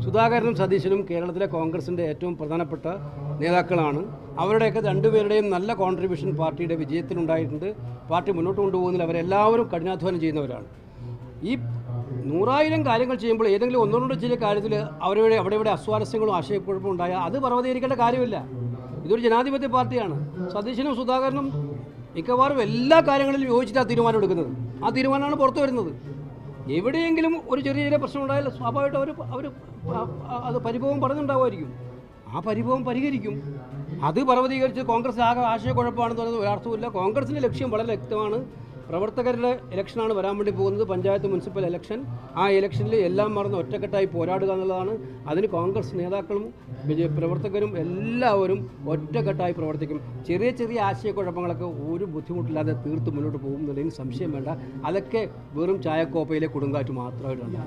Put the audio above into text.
സുധാകരനും സതീശനും കേരളത്തിലെ കോൺഗ്രസിൻ്റെ ഏറ്റവും പ്രധാനപ്പെട്ട നേതാക്കളാണ്. അവരുടെയൊക്കെ രണ്ടുപേരുടെയും നല്ല കോൺട്രിബ്യൂഷൻ പാർട്ടിയുടെ വിജയത്തിനുണ്ടായിട്ടുണ്ട്. പാർട്ടി മുന്നോട്ട് കൊണ്ടുപോകുന്നതിൽ അവരെല്ലാവരും കഠിനാധ്വാനം ചെയ്യുന്നവരാണ്. ഈ 100,000 കാര്യങ്ങൾ ചെയ്യുമ്പോൾ ഏതെങ്കിലും ഒന്നോ രണ്ടോ ചില കാര്യത്തിൽ അവിടെ അസ്വാരസ്യങ്ങളും ആശയക്കുഴപ്പവും ഉണ്ടായാൽ അത് പർവ്വതീകരിക്കേണ്ട കാര്യമില്ല. ഇതൊരു ജനാധിപത്യ പാർട്ടിയാണ്. സതീശനും സുധാകരനും മിക്കവാറും എല്ലാ കാര്യങ്ങളിലും യോജിച്ചിട്ടാണ് തീരുമാനം എടുക്കുന്നത്. ആ തീരുമാനമാണ് പുറത്തു വരുന്നത്. എവിടെയെങ്കിലും ഒരു ചെറിയ പ്രശ്നം ഉണ്ടായാൽ സ്വാഭാവികമായിട്ട് അവർ അത് പരിഭവം പറഞ്ഞുണ്ടാവുമായിരിക്കും. ആ പരിഭവം പരിഹരിക്കും. അത് പർവ്വതീകരിച്ച് കോൺഗ്രസ് ആകെ ആശയക്കുഴപ്പമാണെന്ന് പറയുന്നത് ഒരർത്ഥമില്ല. കോൺഗ്രസിൻ്റെ ലക്ഷ്യം വളരെ വ്യക്തമാണ്. പ്രവർത്തകരുടെ ഇലക്ഷനാണ് വരാൻ വേണ്ടി പോകുന്നത്, പഞ്ചായത്ത് മുനിസിപ്പൽ ഇലക്ഷൻ. ആ ഇലക്ഷനിൽ എല്ലാം മറന്ന് ഒറ്റക്കെട്ടായി പോരാടുക എന്നുള്ളതാണ്. അതിന് കോൺഗ്രസ് നേതാക്കളും പ്രവർത്തകരും എല്ലാവരും ഒറ്റക്കെട്ടായി പ്രവർത്തിക്കും. ചെറിയ ആശയക്കുഴപ്പങ്ങളൊക്കെ ഒരു ബുദ്ധിമുട്ടില്ലാതെ തീർത്ത് മുന്നോട്ട് പോകുന്നതിന് സംശയം വേണ്ട. അതൊക്കെ വെറും ചായക്കോപ്പയിലെ കൊടുങ്കാറ്റ് മാത്രമായിട്ടുണ്ട്.